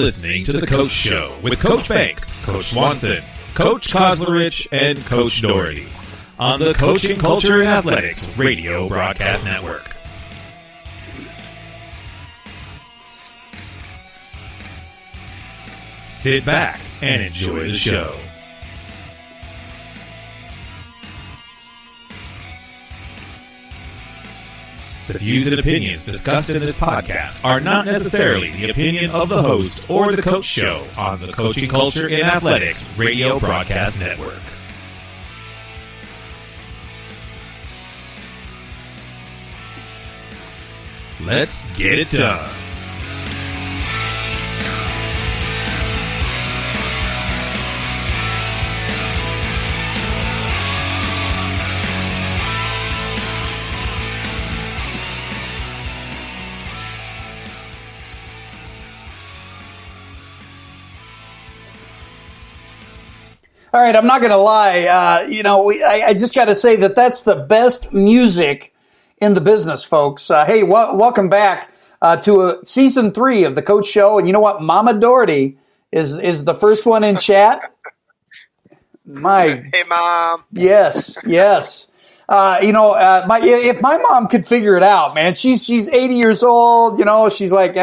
listening to The Coach Show with Coach Banks, Coach Swanson, Coach Koslerich, and Coach Doherty on the Coaching Culture and Athletics Radio Broadcast Network. Sit back and enjoy the show. The views and opinions discussed in this podcast are not necessarily the opinion of the host or the Coach Show on the Coaching Culture and Athletics Radio Broadcast Network. Let's get it done. All right, I'm not going to lie. I just got to say that that's the best music in the business, folks. Hey, welcome back to season 3 of the Coach Show. And you know what? Mama Doherty is the first one in chat. Hey, Mom. Yes. If my mom could figure it out, man, she's 80 years old. You know, she's like,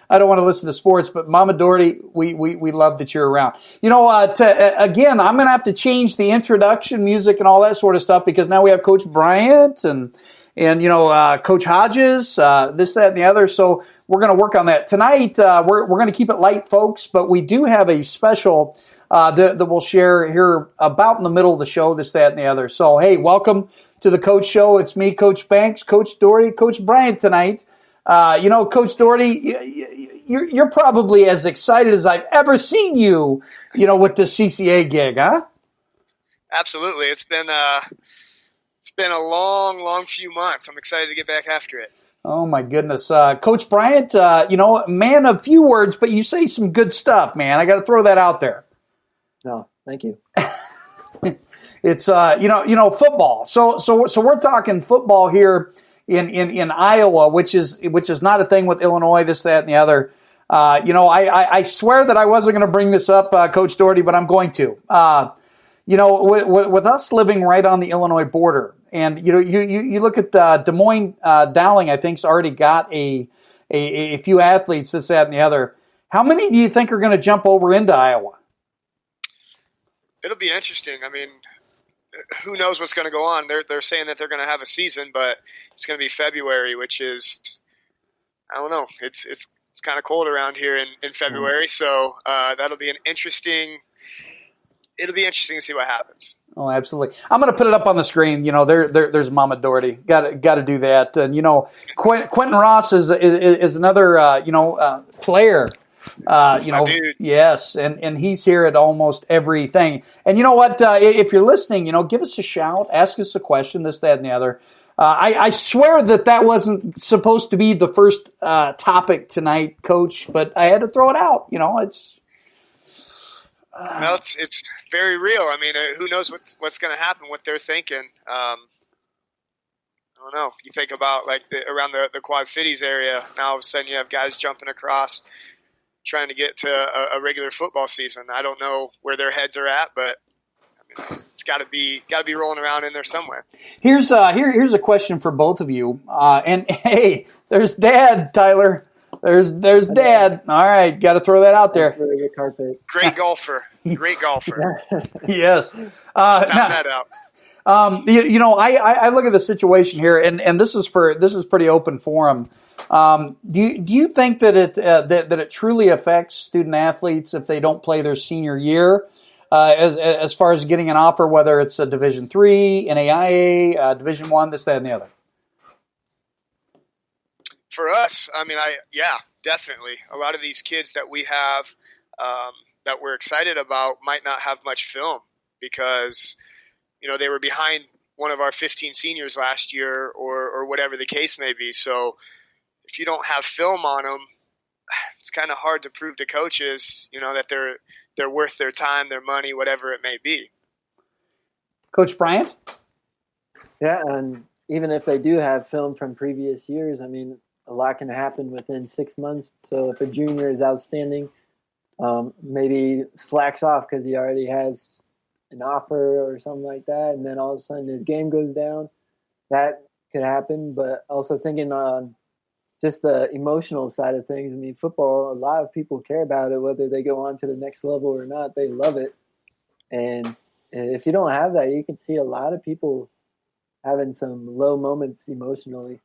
I don't want to listen to sports, but Mama Doherty, we love that you're around. You know, again, I'm going to have to change the introduction music and all that sort of stuff because now we have Coach Bryant and Coach Hodges, this, that, and the other. So we're going to work on that tonight. We're going to keep it light, folks, but we do have a special that we'll share here about in the middle of the show, this, that, and the other. So, hey, welcome to the Coach Show. It's me, Coach Banks, Coach Doherty, Coach Bryant tonight. Coach Doherty, you're probably as excited as I've ever seen you, with the CCA gig, huh? Absolutely. It's been a long few months. I'm excited to get back after it. Oh, my goodness. Coach Bryant, man of few words, but you say some good stuff, man. I got to throw that out there. No, thank you. It's, football. So we're talking football here in Iowa, which is not a thing with Illinois, this, that, and the other. I swear that I wasn't going to bring this up, Coach Doherty, but I'm going to. With us living right on the Illinois border, and you look at Des Moines, Dowling, I think's already got a few athletes, this, that, and the other. How many do you think are going to jump over into Iowa? It'll be interesting. I mean, who knows what's going to go on? They're saying that they're going to have a season, but it's going to be February, which is, I don't know. It's kind of cold around here in February, so that'll be interesting to see what happens. Oh, absolutely. I'm going to put it up on the screen. There's Mama Doherty. Got to do that. And Quentin Ross is another player. Dude. Yes, and he's here at almost everything. And you know what? If you're listening, give us a shout, ask us a question, this, that, and the other. I swear that wasn't supposed to be the first topic tonight, Coach, but I had to throw it out. It's it's very real. I mean, who knows what's going to happen, what they're thinking. I don't know. You think about around the Quad Cities area. Now all of a sudden you have guys jumping across, trying to get to a regular football season. I don't know where their heads are at, but it's got to be rolling around in there somewhere. Here's a question for both of you. And hey, there's Dad, Tyler. There's Dad. All right, got to throw that out there. Great golfer. Yes. Found that out. I look at the situation here, and this is pretty open forum. Do you think that it truly affects student athletes if they don't play their senior year, as far as getting an offer, whether it's a Division III, NAIA, Division I, this, that, and the other? For us, I mean, definitely. A lot of these kids that we have that we're excited about might not have much film because they were behind one of our 15 seniors last year or whatever the case may be. So if you don't have film on them, it's kind of hard to prove to coaches, that they're worth their time, their money, whatever it may be. Coach Bryant? Yeah, and even if they do have film from previous years, I mean, a lot can happen within 6 months. So if a junior is outstanding, maybe slacks off because he already has an offer or something like that, and then all of a sudden his game goes down. That could happen, but also thinking on just the emotional side of things. I mean, football, a lot of people care about it, whether they go on to the next level or not. They love it. And if you don't have that, you can see a lot of people having some low moments emotionally.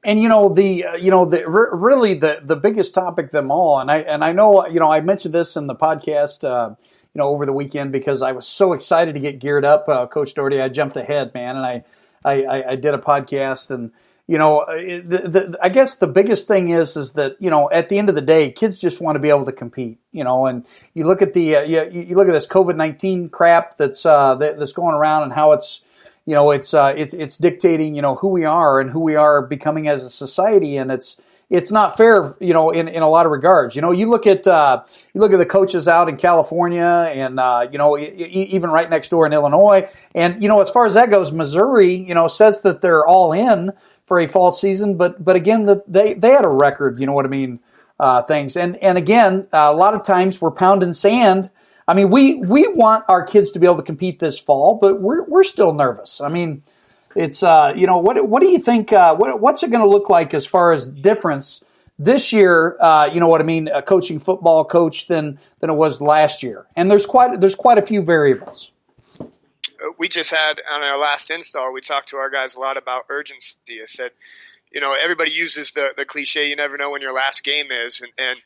And really the biggest topic of them all, and I know I mentioned this in the podcast over the weekend because I was so excited to get geared up, Coach Doherty. I jumped ahead, man, and I did a podcast, and I guess the biggest thing is that at the end of the day, kids just want to be able to compete, and you look at you look at this COVID-19 crap that's going around and how it's. It's dictating, who we are and who we are becoming as a society, and it's not fair, in a lot of regards. You look at the coaches out in California, and even right next door in Illinois, and as far as that goes, Missouri, says that they're all in for a fall season, but again, they had a record, things, and again, a lot of times we're pounding sand. I mean, we want our kids to be able to compete this fall, but we're still nervous. I mean, it's what do you think? What's it going to look like as far as difference this year? A coaching football coach than it was last year, and there's quite a few variables. We just had on our last install, we talked to our guys a lot about urgency. I said, everybody uses the cliche, you never know when your last game is, and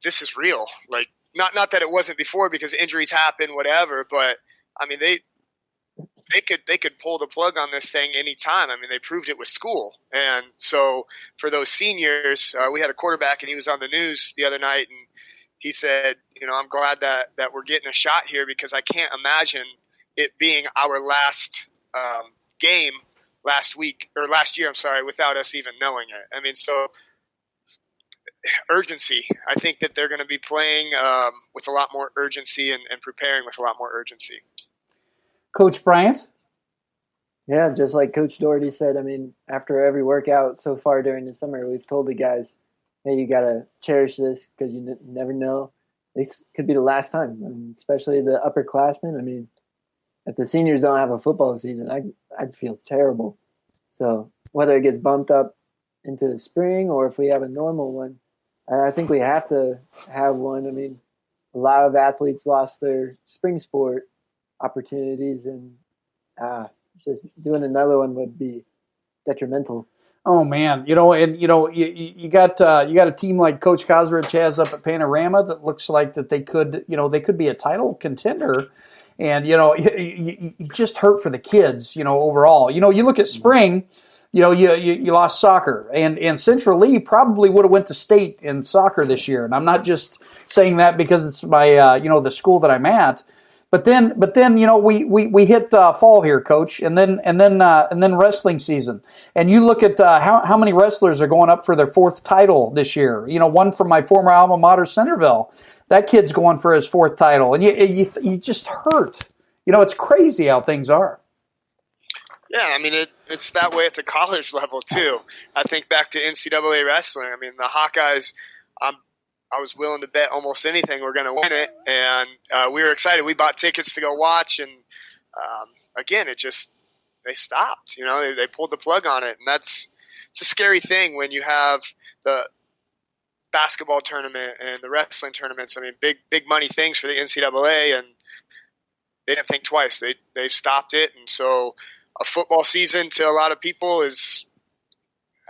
this is real, like. Not that it wasn't before because injuries happen, whatever. But I mean, they could pull the plug on this thing anytime. I mean, they proved it with school, and so for those seniors, we had a quarterback, and he was on the news the other night, and he said, I'm glad that we're getting a shot here because I can't imagine it being our last game last year. I'm sorry, without us even knowing it. I mean, so. Urgency. I think that they're going to be playing with a lot more urgency and preparing with a lot more urgency. Coach Bryant? Yeah, just like Coach Doherty said, I mean, after every workout so far during the summer, we've told the guys, hey, you got to cherish this because you never know. This could be the last time, and especially the upperclassmen. I mean, if the seniors don't have a football season, I'd feel terrible. So whether it gets bumped up into the spring or if we have a normal one, I think we have to have one. I mean, a lot of athletes lost their spring sport opportunities, and just doing another one would be detrimental. Oh man, you got a team like Coach Kosrich has up at Panorama that looks like that they could be a title contender, and you just hurt for the kids, overall. You look at spring. You lost soccer, and Central Lee probably would have went to state in soccer this year. And I'm not just saying that because it's my the school that I'm at, but then we hit fall here, Coach, and then wrestling season. And you look at how many wrestlers are going up for their fourth title this year. One from my former alma mater, Centerville. That kid's going for his fourth title, and you just hurt. It's crazy how things are. Yeah, I mean, it's that way at the college level, too. I think back to NCAA wrestling. I mean, the Hawkeyes, I was willing to bet almost anything we're going to win it, and we were excited. We bought tickets to go watch, and again, they stopped. They pulled the plug on it, and it's a scary thing when you have the basketball tournament and the wrestling tournaments. I mean, big money things for the NCAA, and they didn't think twice. They've stopped it, and so – a football season to a lot of people is,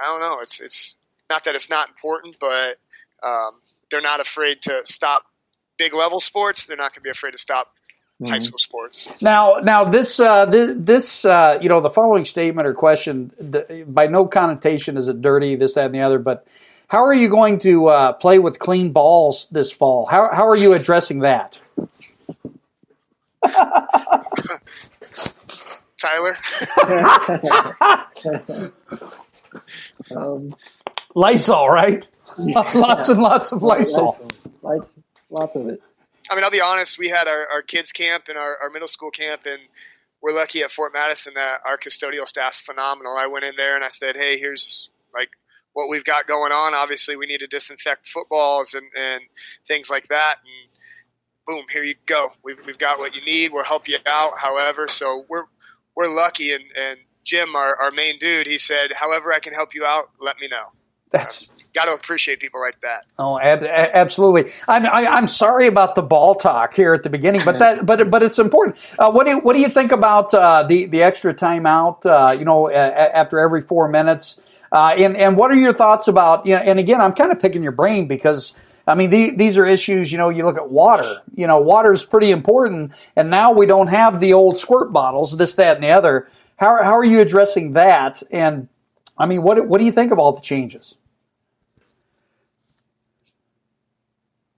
I don't know. It's not that it's not important, but they're not afraid to stop big level sports. They're not going to be afraid to stop high school sports. Now this the following statement or question by no connotation is it dirty, this, that, and the other, but how are you going to play with clean balls this fall? How are you addressing that? Tyler? Lysol, right? Lots and lots of Lysol. Lots of it. I mean, I'll be honest, we had our kids camp and our middle school camp, and we're lucky at Fort Madison that our custodial staff's phenomenal. I went in there and I said, hey, here's what we've got going on. Obviously, we need to disinfect footballs and things like that. And boom, here you go. We've got what you need. We'll help you out. However, so we're lucky. And Jim, our main dude, he said, however I can help you out, let me know. That's got to appreciate people like that. Oh, absolutely. I'm sorry about the ball talk here at the beginning, but it's important. What do you think about the extra timeout? After every 4 minutes, and what are your thoughts about? And again, I'm kind of picking your brain because I mean these are issues. You look at water. Water is pretty important, and now we don't have the old squirt bottles, this, that, and the other. How are you addressing that? And I mean, what do you think of all the changes?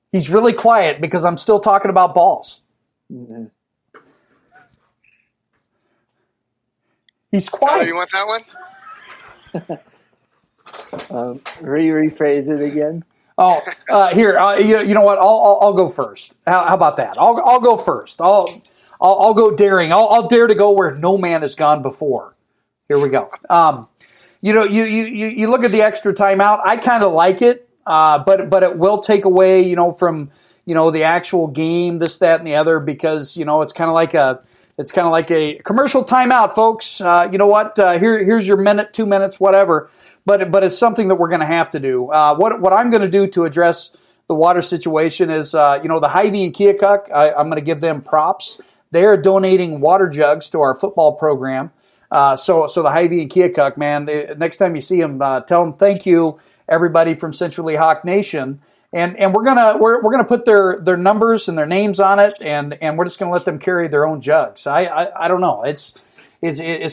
He's really quiet because I'm still talking about balls. Mm-hmm. He's quiet. You want that one? Rephrase it again. Oh, here. You know what? I'll go first. How about that? I'll go first. I'll go daring. I'll dare to go where no man has gone before. Here we go. You look at the extra timeout. I kind of like it. But it will take away, from, the actual game, this, that, and the other, because, it's kind of like a commercial timeout, folks. You know what? Here's your minute, 2 minutes, whatever. But it's something that we're going to have to do. What I'm going to do to address the water situation is, the Hy-Vee and Keokuk, I'm going to give them props. They are donating water jugs to our football program. So the Hy-Vee and Keokuk, man, next time you see them, tell them thank you, everybody from Central Hawk Nation, and we're gonna put their numbers and their names on it, and we're just gonna let them carry their own jugs. I don't know. It's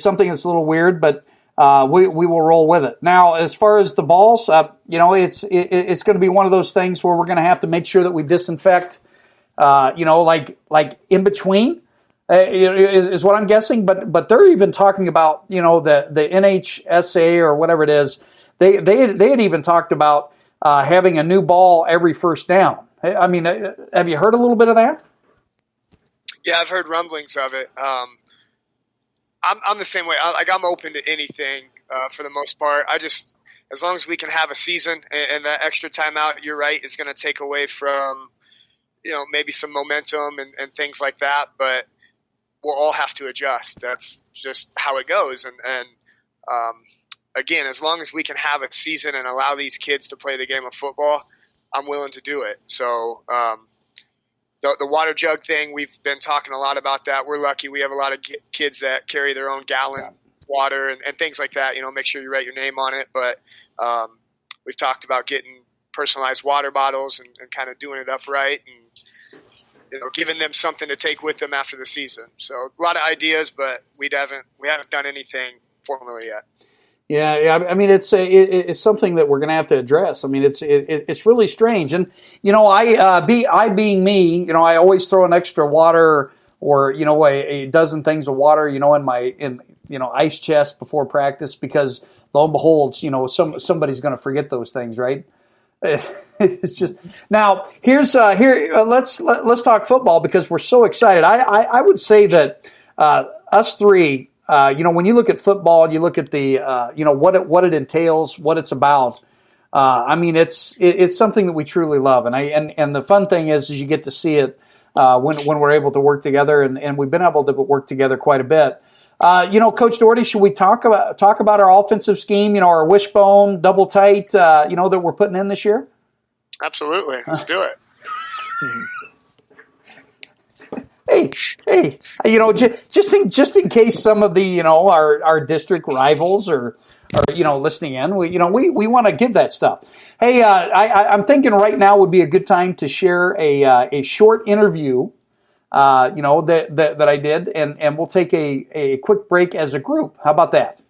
something that's a little weird, but we will roll with it. Now, as far as the balls, it's going to be one of those things where we're going to have to make sure that we disinfect, like in between. Is what I'm guessing, but they're even talking about the NHSA or whatever it is. They had even talked about having a new ball every first down. I mean, have you heard a little bit of that? Yeah, I've heard rumblings of it. I'm the same way. I'm open to anything for the most part. As long as we can have a season and that extra timeout, you're right, is going to take away from maybe some momentum and things like that. But we'll all have to adjust. That's just how it goes. And again, as long as we can have a season and allow these kids to play the game of football, I'm willing to do it. So the water jug thing, we've been talking a lot about that. We're lucky. We have a lot of kids that carry their own gallon water and things like that. Make sure you write your name on it. But we've talked about getting personalized water bottles and kind of doing it upright and giving them something to take with them after the season. So a lot of ideas, but we haven't done anything formally yet. Yeah. I mean, it's something that we're going to have to address. I mean, it's really strange. And I being me, I always throw an extra water or a dozen things of water, in my ice chest before practice because lo and behold, somebody's going to forget those things, right? It's just now. Let's talk football because we're so excited. I would say that us three, when you look at football, you look at the what it entails, what it's about. I mean, it's something that we truly love, and the fun thing is you get to see it when we're able to work together, and we've been able to work together quite a bit. Coach Doherty, should we talk about our offensive scheme? Our wishbone, double tight, that we're putting in this year. Absolutely, let's do it. Hey, just in case some of the our district rivals are listening in, we want to give that stuff. Hey, I'm thinking right now would be a good time to share a short interview. That I did, and we'll take a quick break as a group. How about that?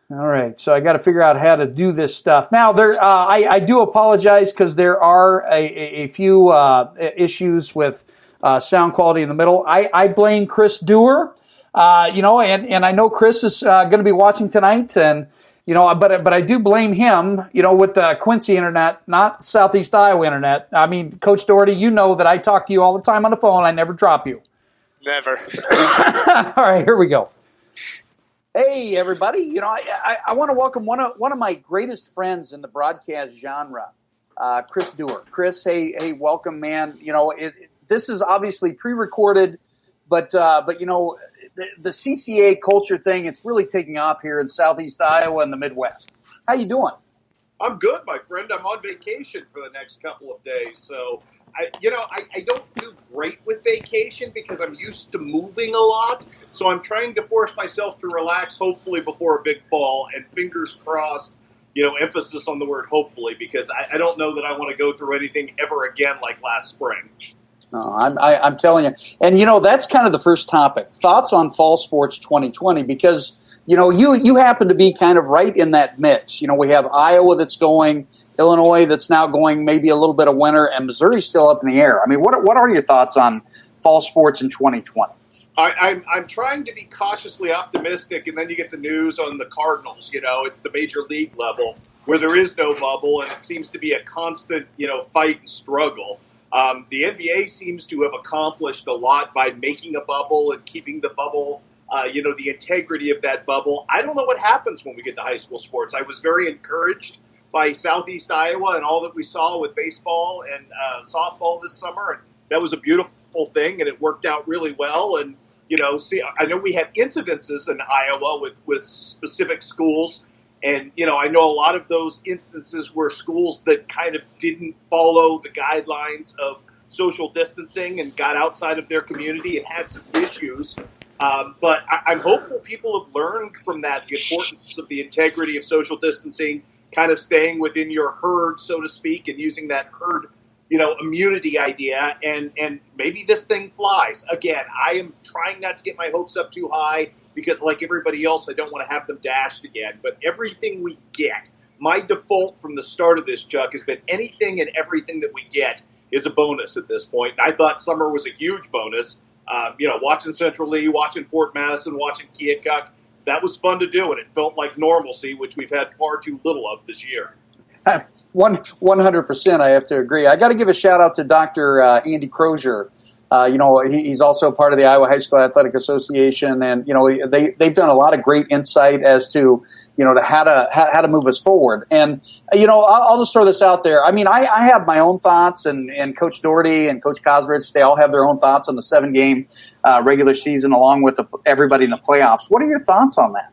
All right, so I got to figure out how to do this stuff. Now, I do apologize because there are a few issues with sound quality in the middle. I blame Chris Dewar, and I know Chris is going to be watching tonight, and but I do blame him, with the Quincy internet, not Southeast Iowa internet. I mean, Coach Doherty, that I talk to you all the time on the phone. I never drop you. Never. All right, here we go. Hey, everybody. You know, I want to welcome one of my greatest friends in the broadcast genre, Chris Dewar. Chris, hey, welcome, man. You know, this is obviously pre-recorded, but you know, the CCA culture thing, it's really taking off here in Southeast Iowa and the Midwest. How you doing? I'm good, my friend. I'm on vacation for the next couple of days, so I don't do great with vacation because I'm used to moving a lot. So I'm trying to force myself to relax, hopefully before a big fall, and fingers crossed. Emphasis on the word hopefully, because I don't know that I want to go through anything ever again like last spring. I'm telling you, and you know that's kind of the first topic. Thoughts on fall sports 2020, because you know you happen to be kind of right in that mix. You know, we have Iowa that's going, Illinois that's now going, maybe a little bit of winter, and Missouri's still up in the air. I mean, what are your thoughts on fall sports in 2020? I'm trying to be cautiously optimistic, and then you get the news on the Cardinals, at the major league level, where there is no bubble, and it seems to be a constant, fight and struggle. The NBA seems to have accomplished a lot by making a bubble and keeping the bubble, the integrity of that bubble. I don't know what happens when we get to high school sports. I was very encouraged by Southeast Iowa and all that we saw with baseball and softball this summer, and that was a beautiful thing, and it worked out really well. And I know we had incidences in Iowa with specific schools, and I know a lot of those instances were schools that kind of didn't follow the guidelines of social distancing and got outside of their community and had some issues. But I'm hopeful people have learned from that the importance of the integrity of social distancing, kind of staying within your herd, so to speak, and using that herd immunity idea, and maybe this thing flies. Again, I am trying not to get my hopes up too high because, like everybody else, I don't want to have them dashed again. But everything we get, my default from the start of this, Chuck, has been anything and everything that we get is a bonus at this point. I thought summer was a huge bonus. Watching Central Lee, watching Fort Madison, watching Keokuk, that was fun to do, and it felt like normalcy, which we've had far too little of this year. 100%, I have to agree. I got to give a shout out to Dr. Andy Crozier. He's also part of the Iowa High School Athletic Association, and they've done a lot of great insight as to to how to move us forward. And I'll just throw this out there. I mean, I have my own thoughts, and Coach Doherty and Coach Kosrich, they all have their own thoughts on the 7-game regular season, along with everybody in the playoffs. What are your thoughts on that?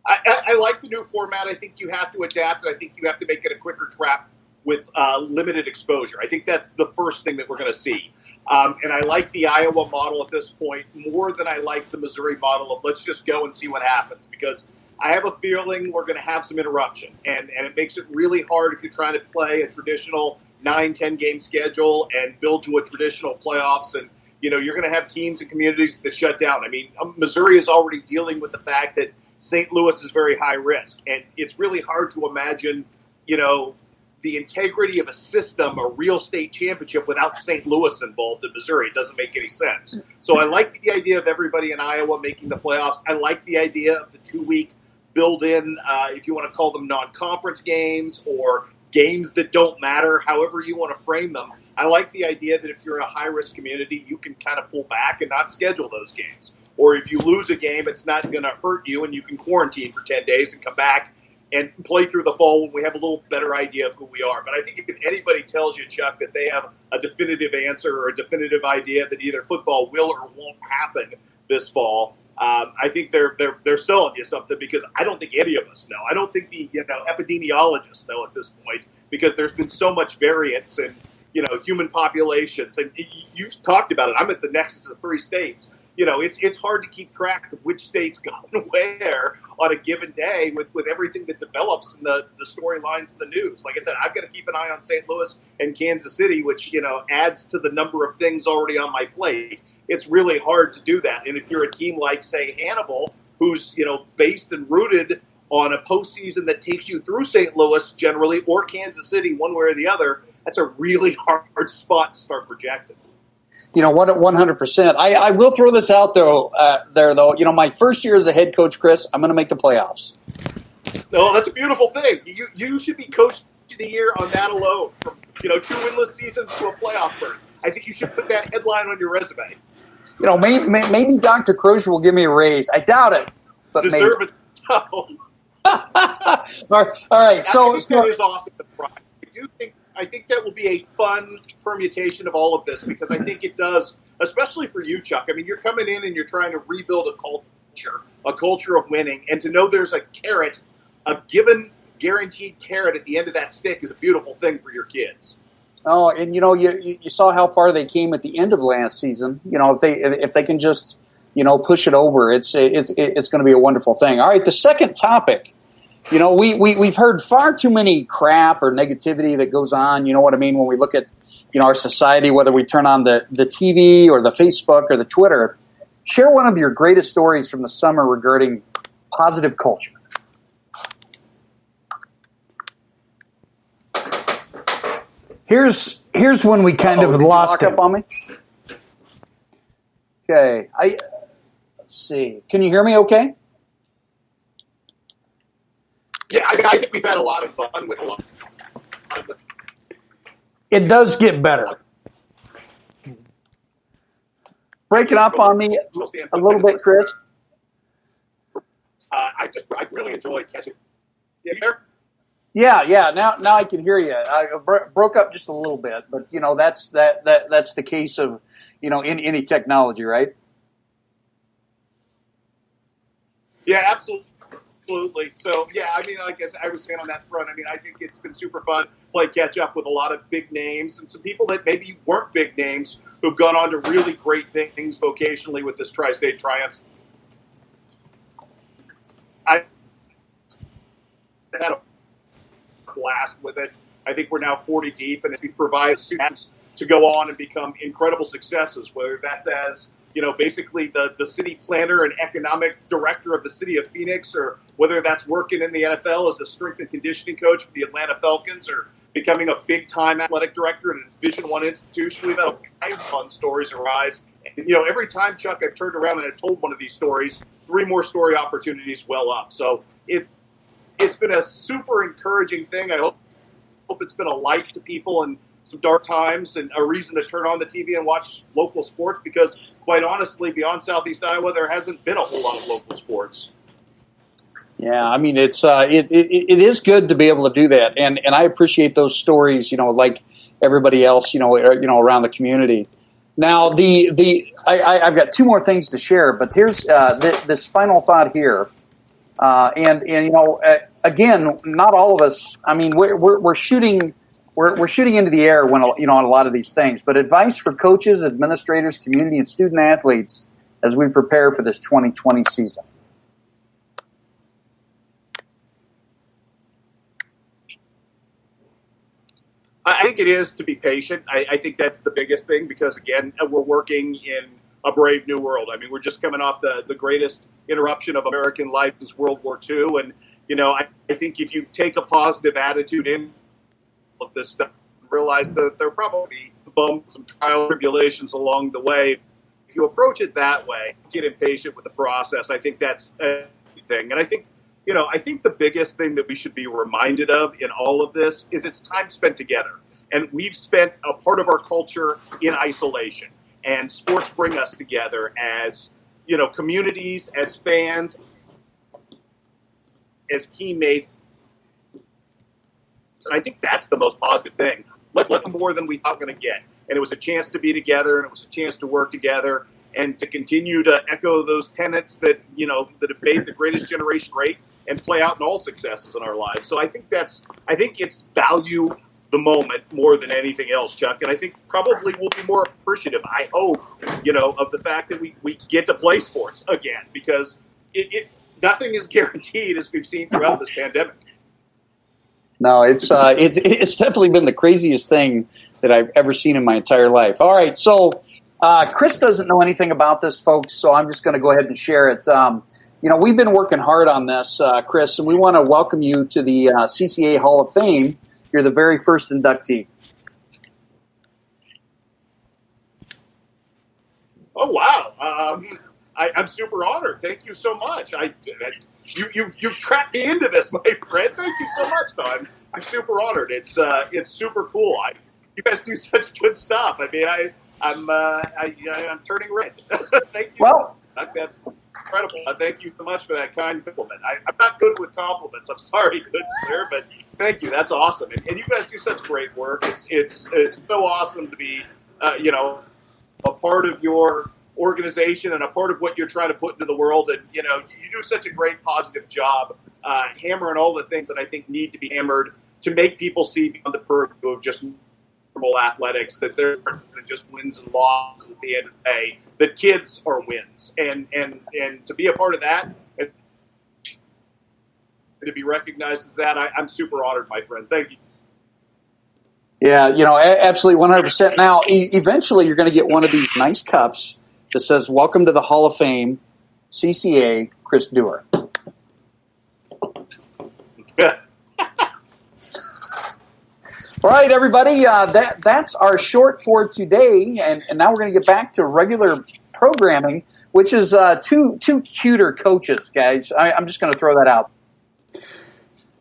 I like the new format. I think you have to adapt, and I think you have to make it a quicker trap with limited exposure. I think that's the first thing that we're going to see. And I like the Iowa model at this point more than I like the Missouri model of let's just go and see what happens, because I have a feeling we're going to have some interruption. And it makes it really hard if you're trying to play a traditional 9-10 game schedule and build to a traditional playoffs. And, you're going to have teams and communities that shut down. I mean, Missouri is already dealing with the fact that St. Louis is very high risk. And it's really hard to imagine, the integrity of a system, a real state championship, without St. Louis involved in Missouri. It doesn't make any sense. So I like the idea of everybody in Iowa making the playoffs. I like the idea of the 2-week build-in, if you want to call them non-conference games or games that don't matter, however you want to frame them. I like the idea that if you're in a high-risk community, you can kind of pull back and not schedule those games. Or if you lose a game, it's not going to hurt you, and you can quarantine for 10 days and come back and play through the fall when we have a little better idea of who we are. But I think if anybody tells you, Chuck, that they have a definitive answer or a definitive idea that either football will or won't happen this fall, I think they're selling you something, because I don't think any of us know. I don't think the epidemiologists know at this point, because there's been so much variance in human populations. And you've talked about it. I'm at the nexus of 3 states. It's hard to keep track of which state's going where on a given day with everything that develops in the storylines in the news. Like I said, I've got to keep an eye on St. Louis and Kansas City, which, adds to the number of things already on my plate. It's really hard to do that. And if you're a team like, say, Hannibal, who's, based and rooted on a postseason that takes you through St. Louis generally, or Kansas City, one way or the other, that's a really hard spot to start projecting. 100%. I will throw this out though. My first year as a head coach, Chris, I'm going to make the playoffs. No, that's a beautiful thing. You should be coach of the year on that alone. From 2 winless seasons to a playoff berth. I think you should put that headline on your resume. maybe Dr. Crozier will give me a raise. I doubt it, but Deserve maybe. it. all right. So that is awesome. I think that will be a fun permutation of all of this because I think it does, especially for you, Chuck. I mean, you're coming in and you're trying to rebuild a culture of winning, and to know there's a carrot, a given guaranteed carrot at the end of that stick is a beautiful thing for your kids. Oh, and you saw how far they came at the end of last season. If they can just push it over, it's going to be a wonderful thing. All right, the second topic. We've heard far too many crap or negativity that goes on. You know what I mean when we look at our society, whether we turn on the TV or the Facebook or the Twitter. Share one of your greatest stories from the summer regarding positive culture. Here's when we kind of lost it. Up on me. Okay, let's see. Can you hear me? Okay. Yeah, I think we've had a lot of fun with a lot. It does get better. Break it up on me a little bit, Chris. I really enjoyed catching. You there? Yeah. Now I can hear you. I broke up just a little bit, but that's the case of in any technology, right? Yeah, absolutely. So yeah, I mean, like I was saying on that front, I mean, I think it's been super fun play catch up with a lot of big names and some people that maybe weren't big names who've gone on to really great things vocationally with this Tri-State Triumphs. I had a blast with it. I think we're now 40 deep, and it provides students to go on and become incredible successes, whether that's as basically the city planner and economic director of the city of Phoenix, or whether that's working in the NFL as a strength and conditioning coach for the Atlanta Falcons, or becoming a big-time athletic director at a Division I institution. We've had all kinds of fun stories arise. And, every time, Chuck, I've turned around and I've told one of these stories, 3 more story opportunities well up. So it's been a super encouraging thing. I hope it's been a light to people in some dark times and a reason to turn on the TV and watch local sports because, quite honestly, beyond Southeast Iowa, there hasn't been a whole lot of local sports. Yeah, I mean it is good to be able to do that, and I appreciate those stories. Like everybody else, around the community. Now I've got 2 more things to share, but here's this final thought here, and again, not all of us. I mean, we're shooting into the air when on a lot of these things. But advice for coaches, administrators, community, and student athletes as we prepare for this 2020 season. I think it is to be patient. I think that's the biggest thing because, again, we're working in a brave new world. I mean, we're just coming off the greatest interruption of American life since World War II. And, I think if you take a positive attitude in of this stuff, realize that there probably bumps, some trial tribulations along the way. If you approach it that way, get impatient with the process, I think that's a thing. And I think the biggest thing that we should be reminded of in all of this is it's time spent together. And we've spent a part of our culture in isolation. And sports bring us together as, communities, as fans, as teammates. And I think that's the most positive thing. Let's let more than we thought we were going to get. And it was a chance to be together, and it was a chance to work together, and to continue to echo those tenets that have made the greatest generation great and play out in all successes in our lives. So I think it's value the moment more than anything else, Chuck. And I think probably we'll be more appreciative, I hope, of the fact that we get to play sports again, because nothing is guaranteed, as we've seen throughout this pandemic. No, it's definitely been the craziest thing that I've ever seen in my entire life. All right, so Chris doesn't know anything about this, folks, so I'm just going to go ahead and share it. We've been working hard on this, Chris, and we want to welcome you to the CCA Hall of Fame. You're the very first inductee. Oh, wow. I'm super honored. Thank you so much. You've tracked me into this, my friend. Thank you so much, though. I'm super honored. It's super cool. You guys do such good stuff. I mean, I'm turning red. Thank you. Well, that's incredible. Thank you so much for that kind compliment. I'm not good with compliments. I'm sorry, good sir, but thank you. That's awesome. And you guys do such great work. It's so awesome to be, a part of your organization and a part of what you're trying to put into the world. And, you do such a great positive job hammering all the things that I think need to be hammered to make people see beyond the purview of just normal athletics, that there are just wins and losses at the end of the day, that kids are wins. And to be a part of that and to be recognized as that, I'm super honored, my friend. Thank you. Yeah, absolutely, 100%. Now, eventually you're going to get one of these nice cups that says, "Welcome to the Hall of Fame, CCA, Chris Dewar." All right, everybody, that's our short for today, and now we're going to get back to regular programming, which is two cuter coaches, guys. I'm just going to throw that out.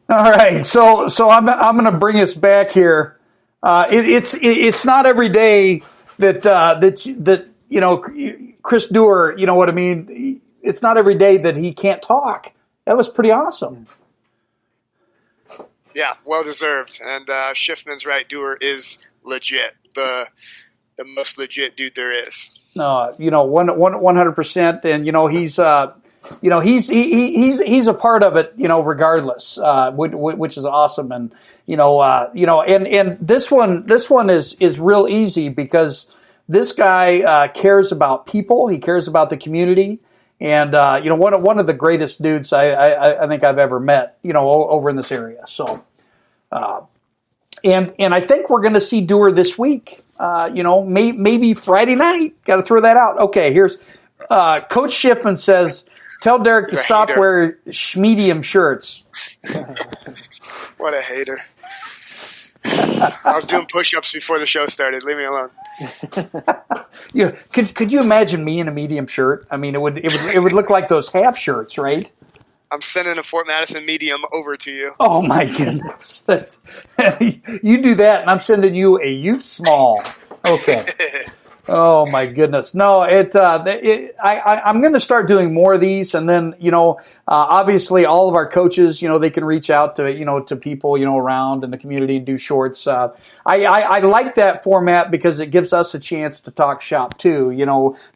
All right, so I'm going to bring us back here. It's not every day that Chris Dewar, you know what I mean? It's not every day that he can't talk. That was pretty awesome. Yeah, well deserved. And Schiffman's right. Dewar is legit, the most legit dude there is. 100%. And he's a part of it, regardless, which is awesome. And and this one is real easy because this guy cares about people. He cares about the community. And, one of the greatest dudes I think I've ever met, over in this area. So, and I think we're going to see Dewar this week, maybe Friday night. Got to throw that out. Okay, here's Coach Schiffman says, "Tell Derek to stop wearing medium shirts." What a hater. I was doing push-ups before the show started. Leave me alone. Could you imagine me in a medium shirt? I mean, it would look like those half shirts, right? I'm sending a Fort Madison medium over to you. Oh my goodness! You do that, and I'm sending you a youth small. Okay. Oh my goodness! No, I'm going to start doing more of these, and then obviously all of our coaches, they can reach out to to people around in the community and do shorts. I like that format because it gives us a chance to talk shop too,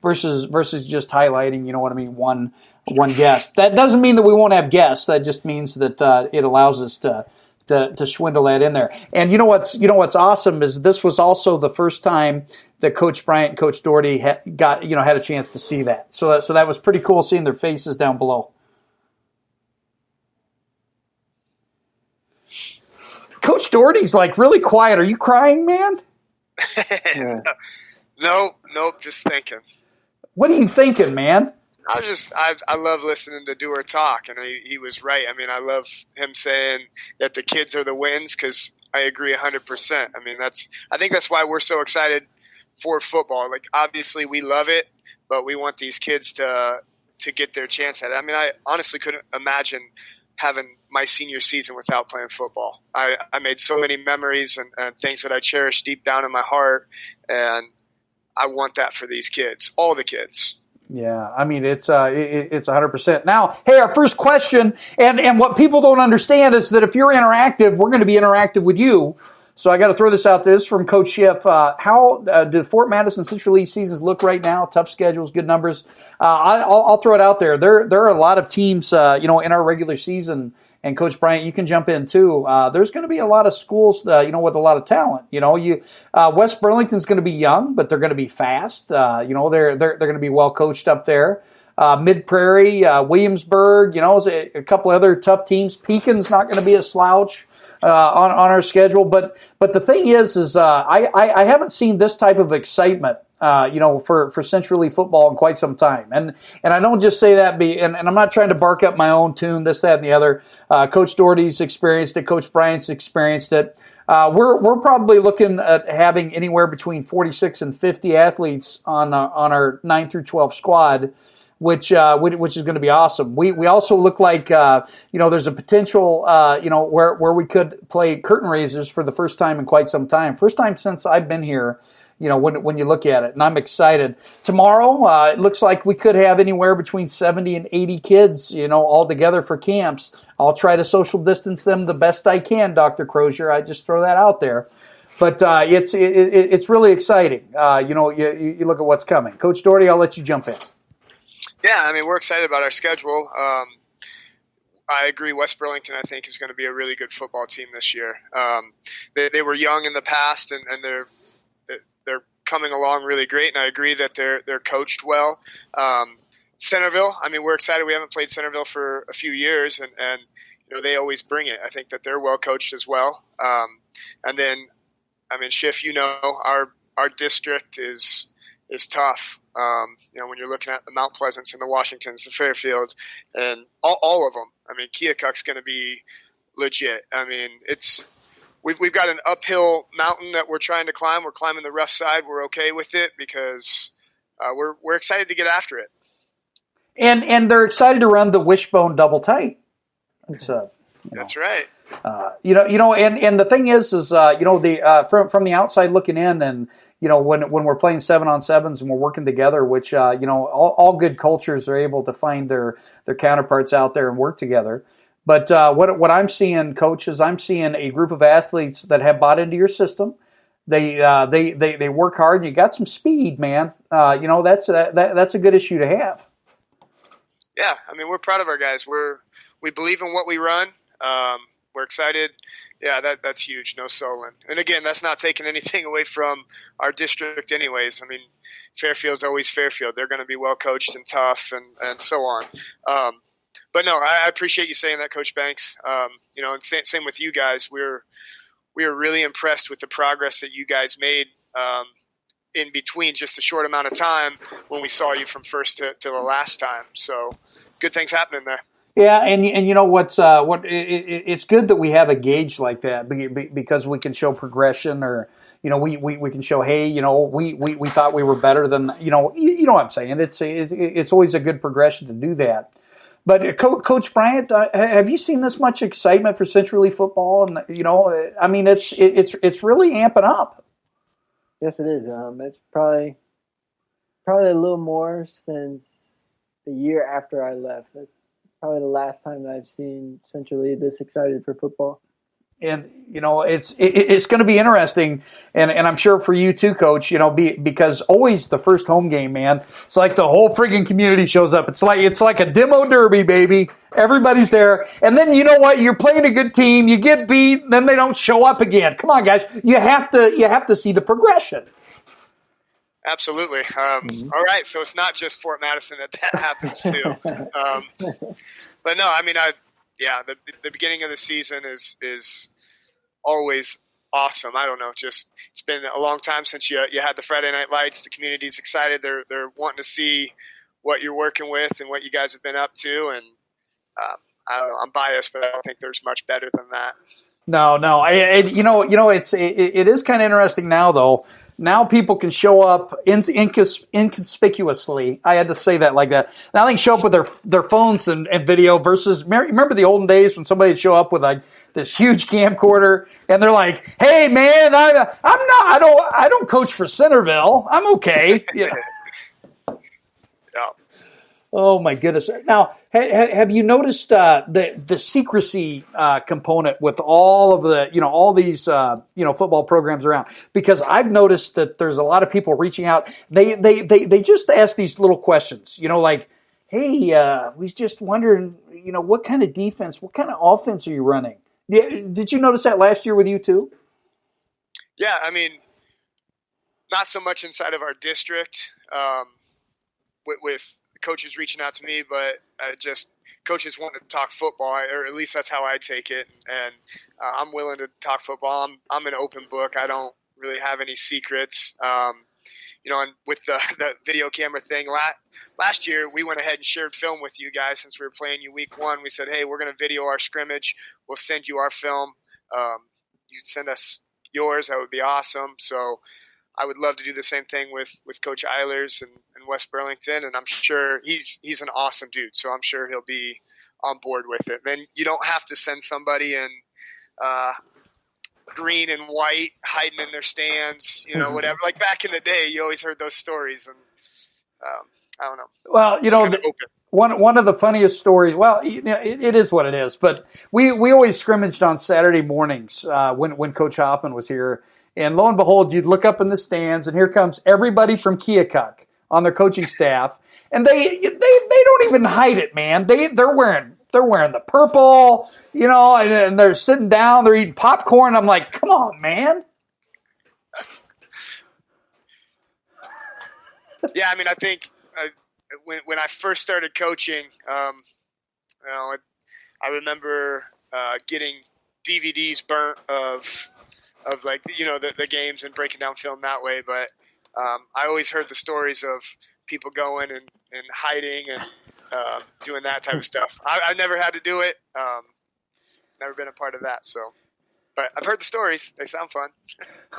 versus just highlighting, one guest. That doesn't mean that we won't have guests. That just means that it allows us to swindle that in there. And what's awesome is this was also the first time that Coach Bryant and Coach Doherty had a chance to see that. So that was pretty cool seeing their faces down below. Coach Doherty's like really quiet. Are you crying, man? Nope, just thinking. What are you thinking, man? I love listening to Dewar talk, and he was right. I mean, I love him saying that the kids are the wins because I agree 100%. I mean, I think that's why we're so excited for football. Like, obviously we love it, but we want these kids to get their chance at it. I mean, I honestly couldn't imagine having my senior season without playing football. I made so many memories and things that I cherish deep down in my heart, and I want that for these kids, all the kids. Yeah, I mean, it's 100%. Now, hey, our first question, and what people don't understand is that if you're interactive, we're going to be interactive with you. So I got to throw this out there. This is from Coach Schiff. How do Fort Madison Central East seasons look right now? Tough schedules, good numbers. I'll throw it out there. There are a lot of teams, in our regular season. And Coach Bryant, you can jump in too. There's going to be a lot of schools, with a lot of talent. West Burlington's going to be young, but they're going to be fast. They're going to be well coached up there. Mid Prairie, Williamsburg, a couple other tough teams. Pekin's not going to be a slouch. On our schedule, but the thing is I haven't seen this type of excitement, for Central League football in quite some time, and I don't just say that and I'm not trying to bark up my own tune, this, that, and the other. Coach Doherty's experienced it, Coach Bryant's experienced it. We're probably looking at having anywhere between 46 and 50 athletes on our 9 through 12 squad. which is going to be awesome. We also look like, there's a potential, where we could play curtain raisers for the first time in quite some time. First time since I've been here, when you look at it, and I'm excited. Tomorrow, it looks like we could have anywhere between 70 and 80 kids, all together for camps. I'll try to social distance them the best I can, Dr. Crozier. I just throw that out there. But it's really exciting. You look at what's coming. Coach Doherty, I'll let you jump in. Yeah, I mean, we're excited about our schedule. I agree. West Burlington, I think, is going to be a really good football team this year. They were young in the past, and they're coming along really great. And I agree that they're coached well. Centerville, I mean, we're excited. We haven't played Centerville for a few years, and they always bring it. I think that they're well coached as well. And then, I mean, Schiff, our district is tough. When you're looking at the Mount Pleasants and the Washingtons, the Fairfields, and all of them. I mean, Keokuk's going to be legit. I mean, we've got an uphill mountain that we're trying to climb. We're climbing the rough side. We're okay with it because we're excited to get after it. And they're excited to run the wishbone double tight. That's right. And the thing is from the outside looking in, and when we're playing 7-on-7s and we're working together, which all good cultures are able to find their counterparts out there and work together. But what I'm seeing, Coach, is I'm seeing a group of athletes that have bought into your system. They work hard, and you got some speed, man. That's a good issue to have. Yeah, I mean, we're proud of our guys. We believe in what we run. We're excited. Yeah, that's huge. No Solon. And again, that's not taking anything away from our district anyways. I mean, Fairfield's always Fairfield. They're going to be well coached and tough and so on. But no, I appreciate you saying that, Coach Banks. And same with you guys. We are really impressed with the progress that you guys made in between just a short amount of time when we saw you from first to the last time. So good things happening there. Yeah, and it's good that we have a gauge like that because we can show progression, or we can show, hey, we thought we were better than you know what I'm saying. It's always a good progression to do that. But Coach Bryant, have you seen this much excitement for Central League football? And I mean, it's really amping up. Yes, it is. It's probably a little more since the year after I left. That's probably the last time that I've seen Central League this excited for football. And it's going to be interesting, and I'm sure for you too, Coach. Because always the first home game, man, it's like the whole friggin' community shows up. It's like a demo derby, baby. Everybody's there, and then you know what? You're playing a good team. You get beat, then they don't show up again. Come on, guys. You have to see the progression. Absolutely. All right, so it's not just Fort Madison that happens to. But no, I mean, the beginning of the season is always awesome. I don't know, just it's been a long time since you had the Friday Night Lights. The community's excited. They're wanting to see what you're working with and what you guys have been up to. And I don't know, I'm biased, but I don't think there's much better than that. No. It is kind of interesting now, though. Now people can show up inconspicuously. I had to say that like that. Now they can show up with their phones and video versus, remember the olden days when somebody would show up with like this huge camcorder and they're like, "Hey man, I don't coach for Centerville. I'm okay." Yeah. Oh my goodness! Now, have you noticed the secrecy component with all of the all these football programs around? Because I've noticed that there's a lot of people reaching out. They just ask these little questions, like, "Hey, we was just wondering, what kind of defense, what kind of offense are you running?" Did you notice that last year with you too? Yeah, I mean, not so much inside of our district with coaches reaching out to me, but just coaches wanting to talk football, or at least that's how I take it. And I'm willing to talk football. I'm an open book. I don't really have any secrets. And with the video camera thing, last year we went ahead and shared film with you guys since we were playing you week one. We said, hey, we're going to video our scrimmage. We'll send you our film. You send us yours. That would be awesome. So I would love to do the same thing with Coach Eilers and West Burlington, and I'm sure he's an awesome dude, so I'm sure he'll be on board with it. Then you don't have to send somebody in green and white hiding in their stands, whatever. Like back in the day, you always heard those stories, and I don't know. Well, one of the funniest stories. Well, it is what it is. But we always scrimmaged on Saturday mornings when Coach Hoffman was here, and lo and behold, you'd look up in the stands, and here comes everybody from Keokuk on their coaching staff, and they don't even hide it, man. They're wearing the purple, and they're sitting down, they're eating popcorn. I'm like, come on, man. Yeah, I mean, I think when I first started coaching, I remember getting DVDs burnt of like the games and breaking down film that way. But I always heard the stories of people going and hiding and doing that type of stuff. I've never had to do it. Never been a part of that. So, but I've heard the stories. They sound fun.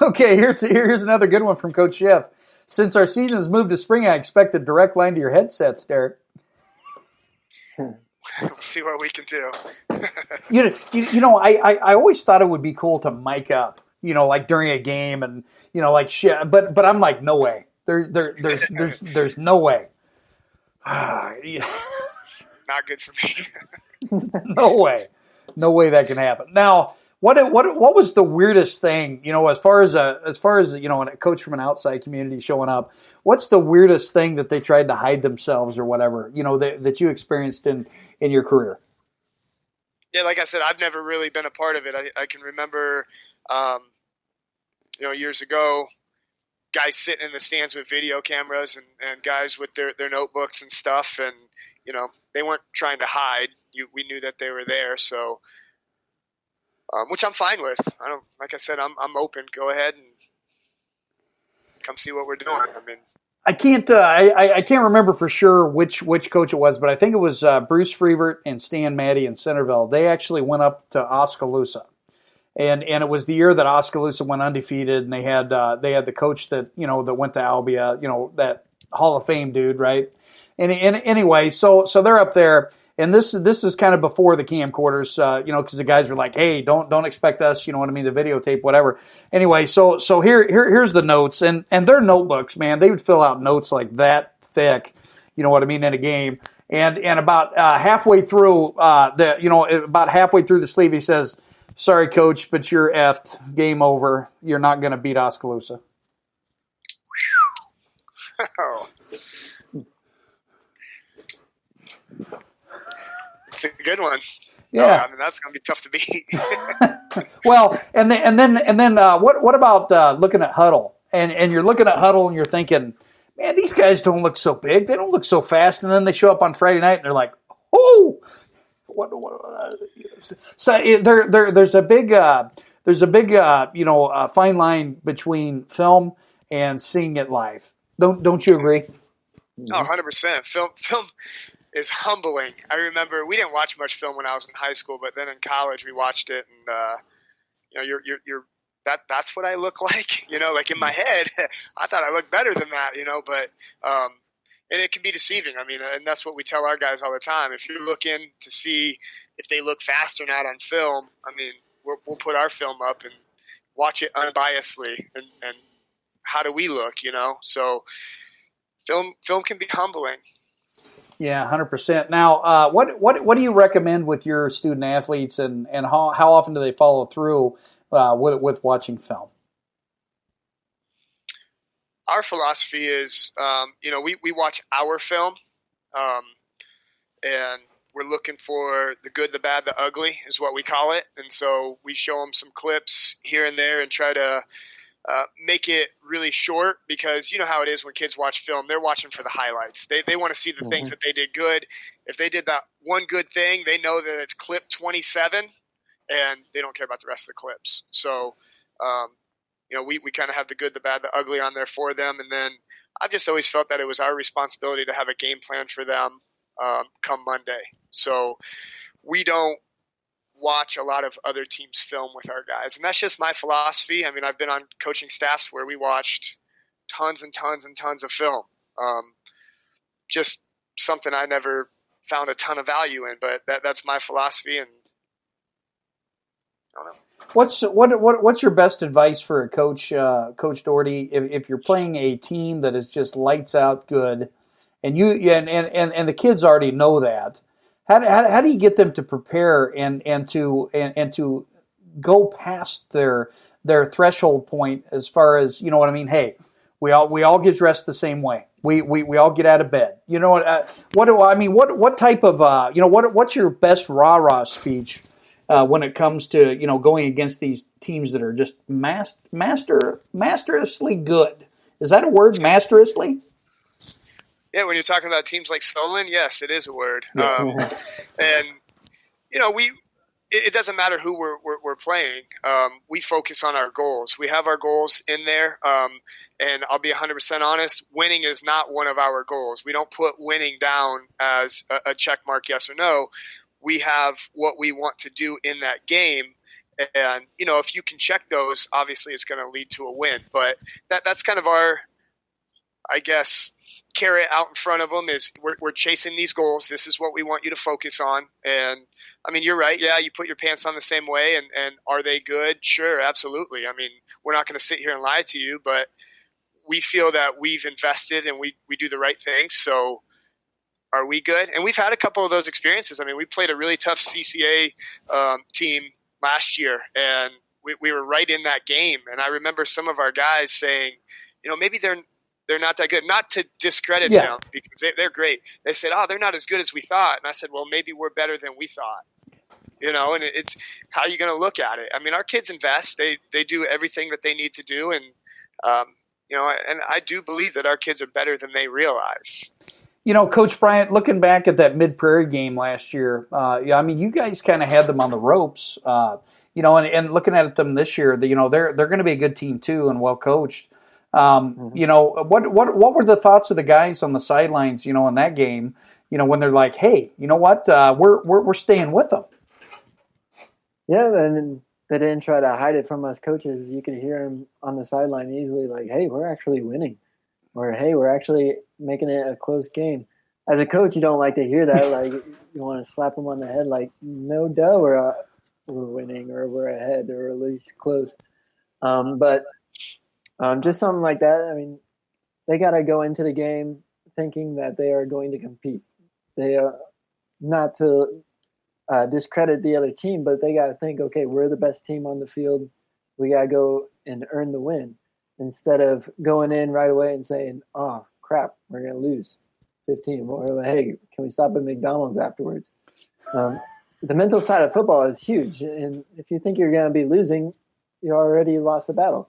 Okay, here's another good one from Coach Schiff. Since our season has moved to spring, I expect a direct line to your headsets, Derek. We'll see what we can do. I always thought it would be cool to mic up, like during a game and, like shit. But I'm like, no way. There's no way. Not good for me. No way that can happen. Now, what was the weirdest thing, as far as a coach from an outside community showing up? What's the weirdest thing that they tried to hide themselves or whatever, that you experienced in your career? Yeah, like I said, I've never really been a part of it. I can remember, years ago, guys sitting in the stands with video cameras and guys with their notebooks and stuff, and they weren't trying to hide. We knew that they were there, so. Which I'm fine with. Like I said, I'm open. Go ahead and come see what we're doing. I mean, I can't remember for sure which coach it was, but I think it was Bruce Freevert and Stan Matty in Centerville. They actually went up to Oskaloosa, and it was the year that Oskaloosa went undefeated, and they had the coach that that went to Albia, that Hall of Fame dude, right? And anyway, so they're up there. And this is kind of before the camcorders, because the guys were like, "Hey, don't expect us," the videotape, whatever. Anyway, so here's the notes, and their notebooks, man, they would fill out notes like that thick, in a game. And about halfway through the sleeve, he says, "Sorry, coach, but you're effed. Game over. You're not going to beat Oskaloosa." Oh. It's a good one. Yeah, that's going to be tough to beat. Well, and then what about looking at Huddle? And you're looking at Huddle and you're thinking, man, these guys don't look so big. They don't look so fast. And then they show up on Friday night and they're like, oh, what? So there's a big fine line between film and seeing it live. Don't you agree? Oh, 100%. Film is humbling. I remember we didn't watch much film when I was in high school, but then in college we watched it, and that's what I look like. Like in my head, I thought I looked better than that. But and it can be deceiving. I mean, and that's what we tell our guys all the time. If you're looking to see if they look fast or not on film, I mean, we'll put our film up and watch it unbiasedly, and how do we look? So film can be humbling. Yeah, 100%. Now, what do you recommend with your student athletes, and how often do they follow through with watching film? Our philosophy is, we watch our film, and we're looking for the good, the bad, the ugly is what we call it. And so we show them some clips here and there and try to make it really short, because you know how it is when kids watch film. They're watching for the highlights. They want to see the things that they did good. If they did that one good thing, they know that it's clip 27, and they don't care about the rest of the clips. So, we kind of have the good, the bad, the ugly on there for them. And then I've just always felt that it was our responsibility to have a game plan for them come Monday. So we don't watch a lot of other teams' film with our guys, and that's just my philosophy. I mean, I've been on coaching staffs where we watched tons and tons and tons of film. Just something I never found a ton of value in, but that's my philosophy, and I don't know. What's your best advice for a coach, Coach Doherty, if you're playing a team that is just lights out good, and the kids already know that? How do you get them to prepare and to go past their threshold point as far as, you know what I mean? Hey, we all get dressed the same way. We all get out of bed. You know what type of what's your best rah-rah speech when it comes to, going against these teams that are just masterously good? Is that a word, masterously? Yeah, when you're talking about teams like Solon, yes, it is a word. Yeah. And it doesn't matter who we're playing. We focus on our goals. We have our goals in there. And I'll be 100% honest, winning is not one of our goals. We don't put winning down as a check mark, yes or no. We have what we want to do in that game. And, if you can check those, obviously it's going to lead to a win. But that's kind of our, I guess, carrot out in front of them is we're chasing these goals. This is what we want you to focus on. And, I mean, you're right. Yeah, you put your pants on the same way. And are they good? Sure, absolutely. I mean, we're not going to sit here and lie to you, but we feel that we've invested and we do the right thing. So are we good? And we've had a couple of those experiences. I mean, we played a really tough CCA team last year, and we were right in that game. And I remember some of our guys saying, maybe they're not that good. Not to discredit them, because they're great. They said, they're not as good as we thought. And I said, well, maybe we're better than we thought. And it's how are you going to look at it? I mean, our kids invest. They do everything that they need to do. And, and I do believe that our kids are better than they realize. Coach Bryant, looking back at that Mid-Prairie game last year, I mean, you guys kind of had them on the ropes, and looking at them this year, they're going to be a good team too and well coached. What were the thoughts of the guys on the sidelines, in that game, when they're like, hey, you know what, we're staying with them. Yeah, and they didn't try to hide it from us coaches. You could hear them on the sideline easily, like, hey, we're actually winning, or hey, we're actually making it a close game. As a coach, you don't like to hear that. Like, you want to slap them on the head, like, no duh, we're winning, or we're ahead, or at least close. But just something like that. I mean, they got to go into the game thinking that they are going to compete. They are not to discredit the other team, but they got to think, okay, we're the best team on the field. We got to go and earn the win instead of going in right away and saying, oh, crap, we're going to lose 15. Or like, hey, can we stop at McDonald's afterwards? The mental side of football is huge. And if you think you're going to be losing, you already lost the battle.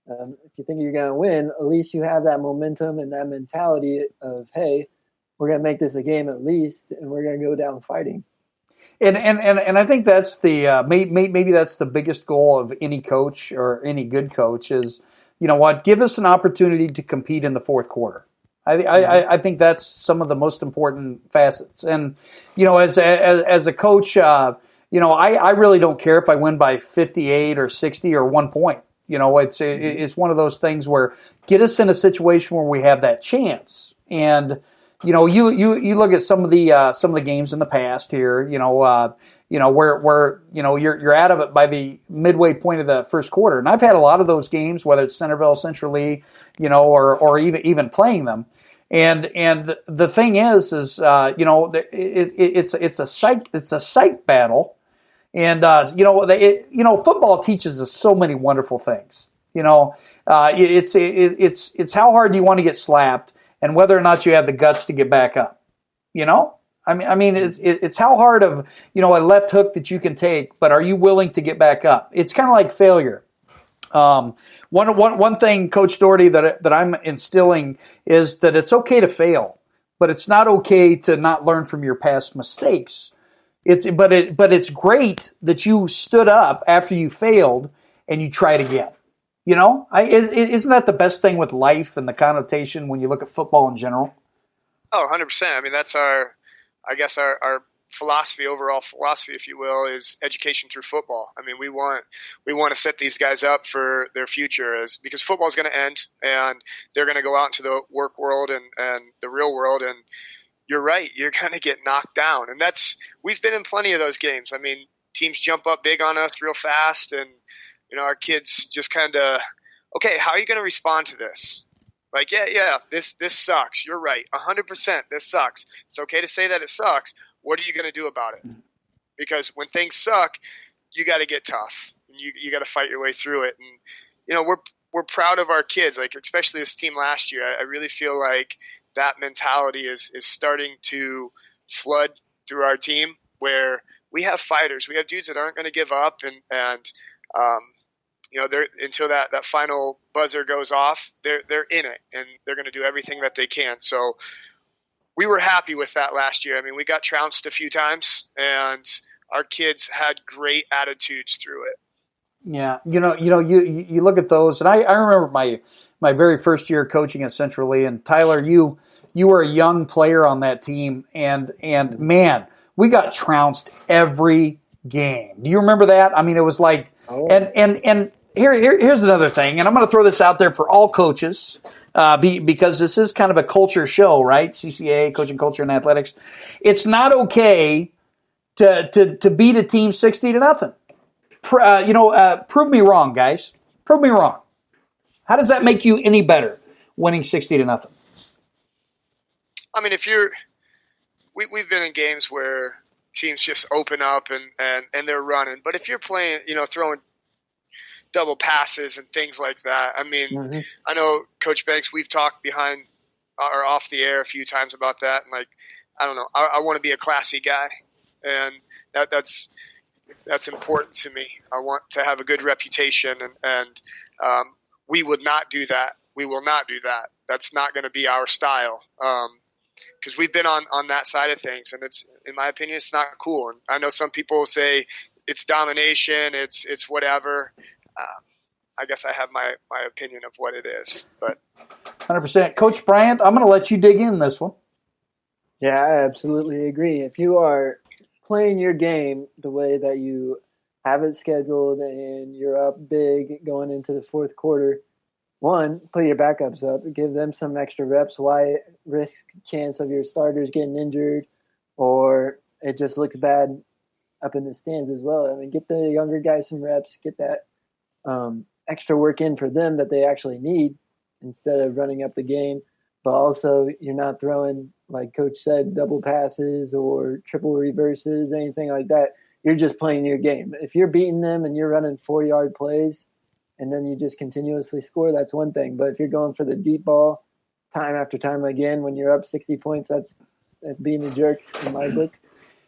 If you think you're going to win, at least you have that momentum and that mentality of, hey, we're going to make this a game at least, and we're going to go down fighting. And I think that's the maybe that's the biggest goal of any coach or any good coach is, give us an opportunity to compete in the fourth quarter. I think that's some of the most important facets. And as a coach, I really don't care if I win by 58 or 60 or 1 point. It's one of those things where get us in a situation where we have that chance. And you look at some of the games in the past here, where you're out of it by the midway point of the first quarter. And I've had a lot of those games, whether it's Centerville, Central Lee, or even playing them. And the thing is it's a psych battle. And football teaches us so many wonderful things. It's how hard you want to get slapped, and whether or not you have the guts to get back up. I mean, it's how hard of a left hook that you can take, but are you willing to get back up? It's kind of like failure. One thing, Coach Doherty, that I'm instilling is that it's okay to fail, but it's not okay to not learn from your past mistakes. But it's great that you stood up after you failed and you tried again. Isn't that the best thing with life and the connotation when you look at football in general? Oh, 100%. I mean, that's our overall philosophy, if you will, is education through football. I mean, we want to set these guys up for their future, because football is going to end and they're going to go out into the work world and the real world. And you're right, you're going to get knocked down. And we've been in plenty of those games. I mean, teams jump up big on us real fast, and, our kids just kind of, okay, how are you going to respond to this? Like, yeah, this sucks. You're right. 100%. This sucks. It's okay to say that it sucks. What are you going to do about it? Because when things suck, you got to get tough. And you got to fight your way through it. And, we're proud of our kids, like, especially this team last year. I really feel like that mentality is starting to flood through our team, where we have fighters. We have dudes that aren't going to give up, and they're, until that final buzzer goes off, they're in it, and they're going to do everything that they can. So we were happy with that last year. I mean, we got trounced a few times, and our kids had great attitudes through it. Yeah, you look at those, and I remember my very first year coaching at Central Lee, and Tyler, you were a young player on that team, and man, we got trounced every game. Do you remember that? I mean, it was like, and here's another thing, and I'm going to throw this out there for all coaches, because this is kind of a culture show, right? CCA, coaching culture and athletics. It's not okay to beat a team 60-0. Prove me wrong, guys. Prove me wrong. How does that make you any better, winning 60-0? I mean, we've been in games where teams just open up and they're running. But if you're playing, throwing double passes and things like that, I mean, I know Coach Banks, we've talked behind or off the air a few times about that. And, like, I don't know, I want to be a classy guy. And that's important to me. I want to have a good reputation, and we would not do that. We will not do that. That's not going to be our style, because we've been on that side of things, and it's, in my opinion, it's not cool. And I know some people say it's domination, it's whatever. I guess I have my opinion of what it is, but 100%. Coach Bryant, I'm going to let you dig in this one. Yeah, I absolutely agree. If you are playing your game the way that you have it scheduled and you're up big going into the fourth quarter, one, put your backups up, give them some extra reps. Why risk chance of your starters getting injured, or it just looks bad up in the stands as well? I mean, get the younger guys some reps, get that extra work in for them that they actually need instead of running up the game. But also, you're not throwing, like Coach said, double passes or triple reverses, anything like that. You're just playing your game. If you're beating them and you're running 4-yard plays and then you just continuously score, that's one thing. But if you're going for the deep ball time after time again when you're up 60 points, that's being a jerk in my book.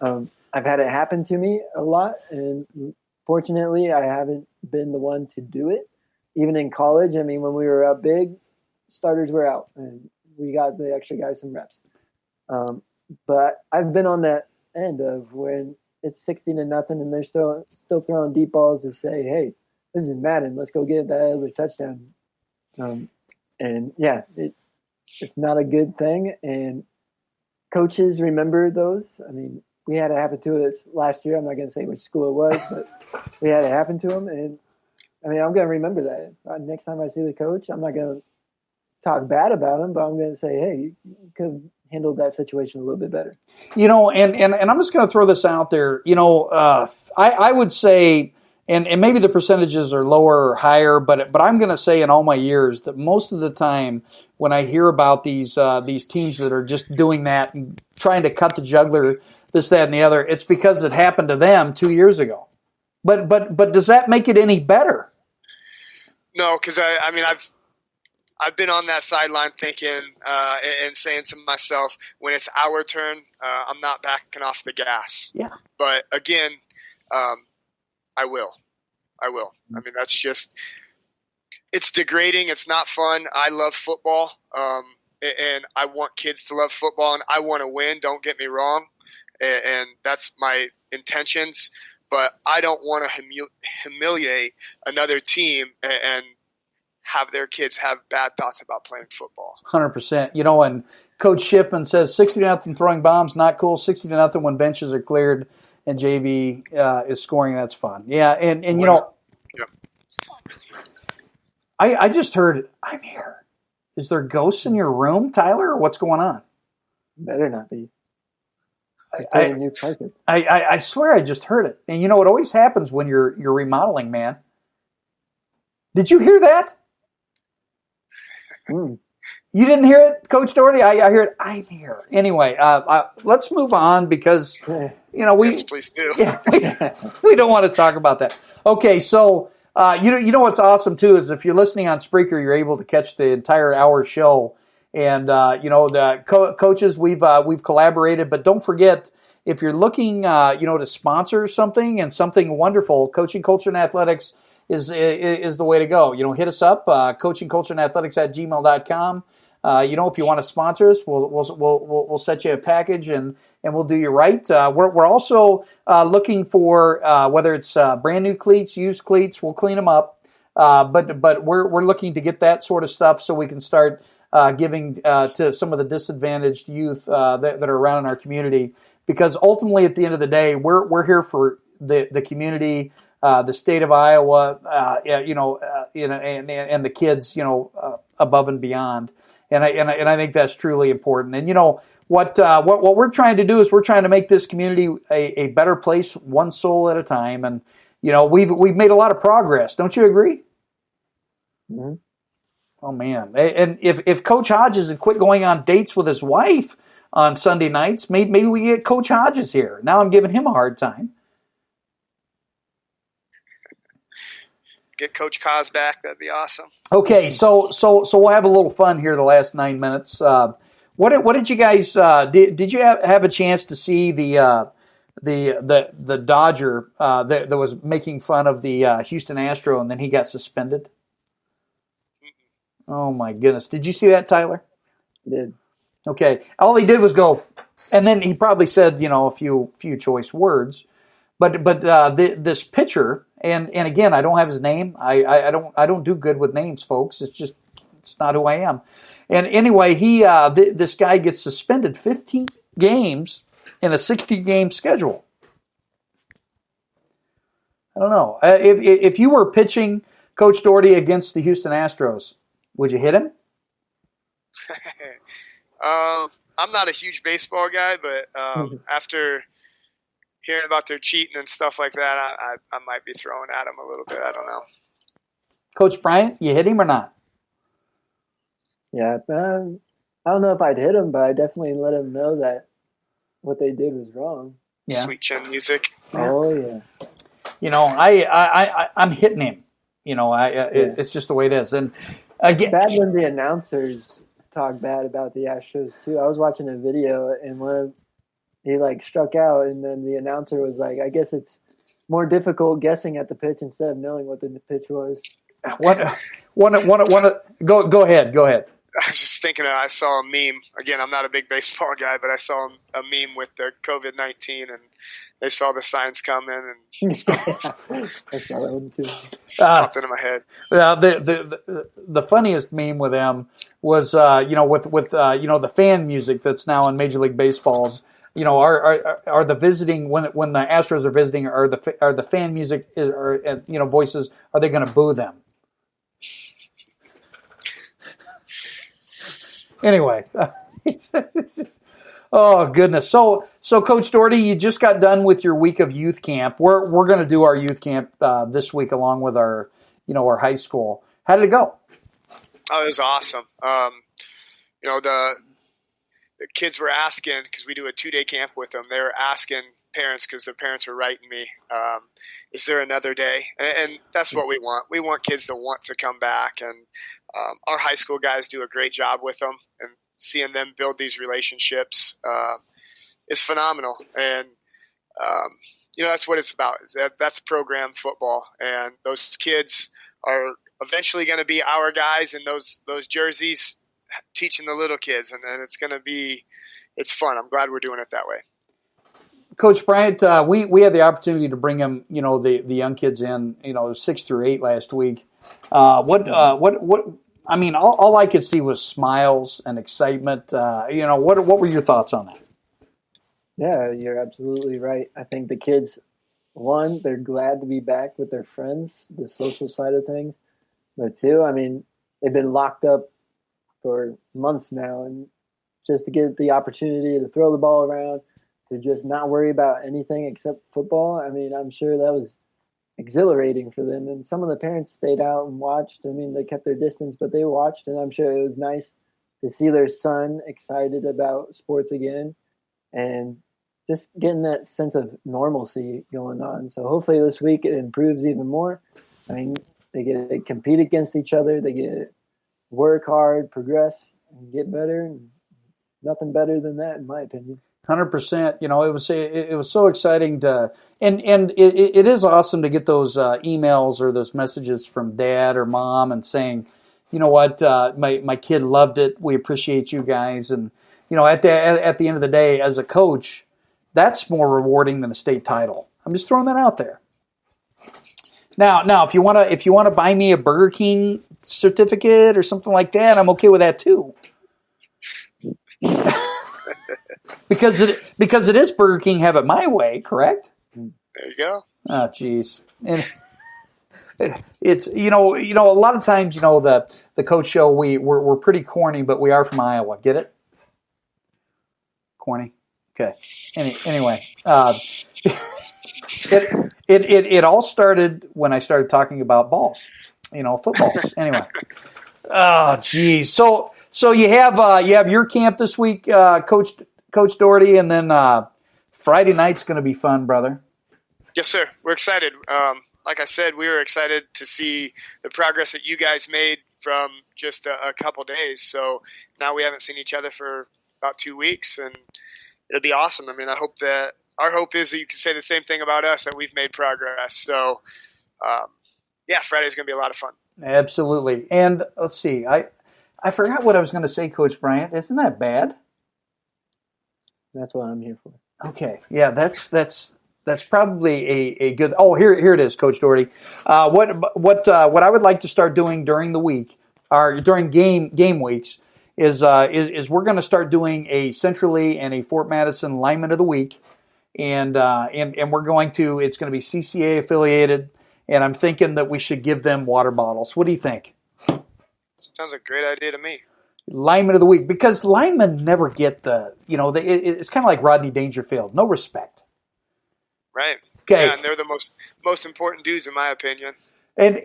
I've had it happen to me a lot, and fortunately I haven't been the one to do it. Even in college, I mean, when we were up big, starters were out, and we got the extra guys some reps. But I've been on that end of when it's 60-0 and they're still throwing deep balls to say, hey, this is Madden. Let's go get that other touchdown. And, yeah, it's not a good thing. And coaches remember those. I mean, we had it happen to us last year. I'm not going to say which school it was, but we had it happen to them. And, I mean, I'm going to remember that. Next time I see the coach, I'm not going to talk bad about him, but I'm going to say, hey, you could have handled that situation a little bit better. And I'm just going to throw this out there. I would say, and maybe the percentages are lower or higher, but I'm going to say in all my years that most of the time when I hear about these teams that are just doing that and trying to cut the jugular, this, that, and the other, it's because it happened to them 2 years ago. But does that make it any better? No, because I mean I've been on that sideline thinking and saying to myself, when it's our turn, I'm not backing off the gas. Yeah. But again, I will. I mean, that's just – it's degrading. It's not fun. I love football, and I want kids to love football, and I want to win. Don't get me wrong, and that's my intentions. But I don't want to humiliate another team and have their kids have bad thoughts about playing football. 100%. You know, and Coach Shipman says 60-0 throwing bombs, not cool. 60-0 when benches are cleared and JV is scoring. That's fun. Yeah, and you know, Yep. I just heard, I'm here. Is there ghosts in your room, Tyler, or what's going on? Better not be. New carpet. I swear I just heard it. And you know, it always happens when you're remodeling, man. Did you hear that? Mm. You didn't hear it, Coach Doherty? I hear it. I'm here. Anyway, let's move on because, you know, Yes, please do. Yeah, we don't want to talk about that. Okay, so you know what's awesome too is if you're listening on Spreaker, you're able to catch the entire hour show. And you know, the coaches we've collaborated, but don't forget if you're looking you know, to sponsor something and something wonderful, Coaching Culture and Athletics is the way to go. You know, hit us up, coachingcultureandathletics@gmail.com. You know, if you want to sponsor us, we'll set you a package and we'll do you right. We're also looking for whether it's brand new cleats, used cleats, we'll clean them up. But we're looking to get that sort of stuff so we can start giving to some of the disadvantaged youth that are around in our community. Because ultimately, at the end of the day, we're here for the community, the state of Iowa, you know, and the kids, you know, above and beyond. And I think that's truly important. And you know what we're trying to do is we're trying to make this community a better place, one soul at a time. And you know, we've made a lot of progress. Don't you agree? Mm-hmm. Oh man! And if Coach Hodges had quit going on dates with his wife on Sunday nights, maybe we get Coach Hodges here. Now I'm giving him a hard time. Get Coach Kaz back. That'd be awesome. Okay, so we'll have a little fun here the last 9 minutes. What did you guys did you have a chance to see the Dodger that was making fun of the Houston Astro and then he got suspended? Oh my goodness! Did you see that, Tyler? Did. Okay, all he did was go, and then he probably said, you know, a few choice words, but this pitcher, and again, I don't have his name. I don't do good with names, folks. It's not who I am. And anyway, this guy gets suspended 15 games in a 60-game schedule. I don't know if you were pitching, Coach Doherty, against the Houston Astros. Would you hit him? I'm not a huge baseball guy, but after hearing about their cheating and stuff like that, I might be throwing at him a little bit. I don't know. Coach Bryant, you hit him or not? Yeah, I don't know if I'd hit him, but I definitely let him know that what they did was wrong. Yeah. Sweet chin music. Oh yeah. You know, I'm hitting him. You know, it's just the way it is. And again, bad when the announcers talk bad about the Astros too. I was watching a video and he like struck out, and then the announcer was like, "I guess it's more difficult guessing at the pitch instead of knowing what the pitch was." Go ahead. I was just thinking, I saw a meme. Again, I'm not a big baseball guy, but I saw a meme with the COVID-19, and they saw the signs coming, and I saw that one too. Popped into my head. The funniest meme with them was, you know, with you know, the fan music that's now in Major League Baseball's. You know, are the visiting when the Astros are visiting, are the fan music or you know, voices, are they going to boo them? Anyway, it's just, oh goodness. So Coach Doherty, you just got done with your week of youth camp. We're going to do our youth camp this week along with our high school. How did it go? Oh, it was awesome. You know, the kids were asking, because we do a 2-day camp with them. They were asking parents, because their parents were writing me, is there another day? And that's what we want. We want kids to want to come back, and our high school guys do a great job with them, and seeing them build these relationships is phenomenal. And you know, that's what it's about. That's program football, and those kids are eventually going to be our guys in those jerseys, teaching the little kids, and it's going to be, it's fun. I'm glad we're doing it that way. Coach Bryant, we had the opportunity to bring him, you know, the young kids in, you know, 6 through 8 last week. What? I mean, all I could see was smiles and excitement. What were your thoughts on that? Yeah, you're absolutely right. I think the kids, one, they're glad to be back with their friends, the social side of things. But two, I mean, they've been locked up for months now, and just to get the opportunity to throw the ball around, to just not worry about anything except football, I mean, I'm sure that was exhilarating for them. And some of the parents stayed out and watched. I mean, they kept their distance, but they watched, and I'm sure it was nice to see their son excited about sports again and just getting that sense of normalcy going on. So hopefully this week it improves even more. I mean, they get to compete against each other. They get to work hard, progress, and get better. And nothing better than that, in my opinion. 100%. It was so exciting and it is awesome to get those emails or those messages from dad or mom and saying, you know what, my kid loved it. We appreciate you guys. And at the end of the day, as a coach, that's more rewarding than a state title. I'm just throwing that out there. Now, if you want to buy me a Burger King certificate or something like that, I'm okay with that too. because it is Burger King, have it my way, correct? There you go. Oh, geez. And it's a lot of times the coach show we're pretty corny, but we are from Iowa. Get it? Corny. Okay. Anyway, it all started when I started talking about balls, footballs. Anyway. Oh, geez. So you have your camp this week, Coach Doherty, and then Friday night's going to be fun, brother. Yes, sir. We're excited. Like I said, we were excited to see the progress that you guys made from just a couple days. So now we haven't seen each other for about 2 weeks, and it'll be awesome. I mean, our hope is that you can say the same thing about us, that we've made progress. So, Friday's going to be a lot of fun. Absolutely. And let's see, I forgot what I was going to say, Coach Bryant. Isn't that bad? That's what I'm here for. Okay. Yeah, that's probably a good. Oh, here it is, Coach Doherty. What I would like to start doing during the week, or during game weeks, is we're going to start doing a Central Lee and a Fort Madison lineman of the week, and we're going to. It's going to be CCA affiliated, and I'm thinking that we should give them water bottles. What do you think? Sounds like a great idea to me. Lineman of the week, because linemen never get it's kind of like Rodney Dangerfield, no respect. Right. Okay. Yeah, and they're the most important dudes, in my opinion. And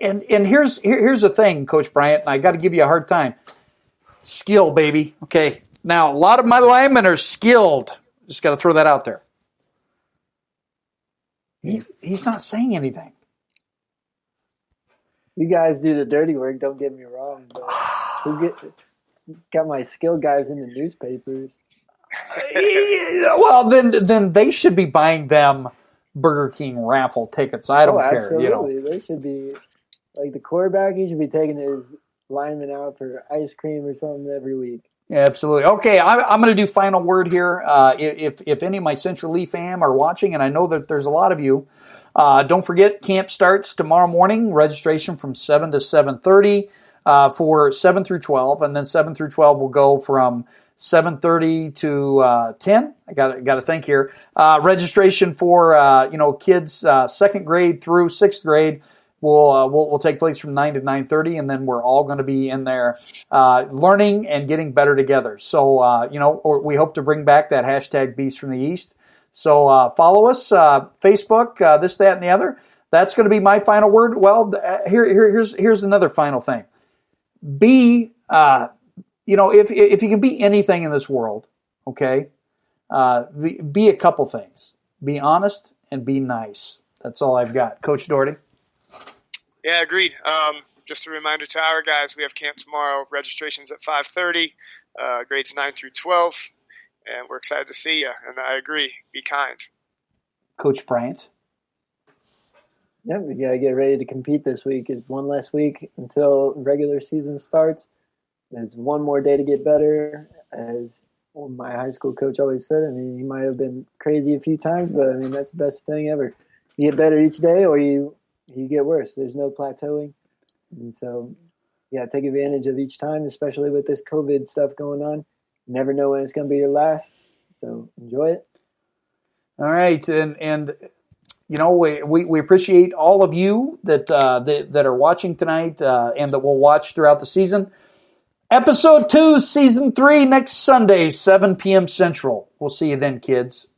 here's the thing, Coach Bryant, and I got to give you a hard time. Skill, baby. Okay. Now, a lot of my linemen are skilled. Just got to throw that out there. He's not saying anything. You guys do the dirty work, don't get me wrong, but who got my skilled guys in the newspapers? Well, then they should be buying them Burger King raffle tickets. I don't care. Absolutely. They should be, like the quarterback, he should be taking his lineman out for ice cream or something every week. Absolutely. Okay, I'm going to do final word here. If any of my Central Lee fam are watching, and I know that there's a lot of you, don't forget, camp starts tomorrow morning. Registration from 7 to 7:30 for 7 through 12, and then 7 through 12 will go from 7:30 to 10. I got to think here. Registration for kids second grade through sixth grade will take place from 9 to 9:30, and then we're all going to be in there learning and getting better together. So we hope to bring back that hashtag Beast from the East. So follow us, Facebook, this, that, and the other. That's going to be my final word. Well, here's another final thing. Be if you can be anything in this world, okay, be a couple things. Be honest and be nice. That's all I've got. Coach Doherty? Yeah, agreed. Just a reminder to our guys, we have camp tomorrow. Registration's at 5:30, grades 9 through 12, and we're excited to see you. And I agree. Be kind. Coach Bryant? Yeah, we got to get ready to compete this week. It's one less week until regular season starts. There's one more day to get better, as my high school coach always said. I mean, he might have been crazy a few times, but I mean, that's the best thing ever. You get better each day or you get worse. There's no plateauing. And so, yeah, take advantage of each time, especially with this COVID stuff going on. You never know when it's going to be your last. So enjoy it. All right, and you know, we appreciate all of you that are watching tonight and that will watch throughout the season. Episode 2, Season 3, next Sunday, 7 p.m. Central. We'll see you then, kids.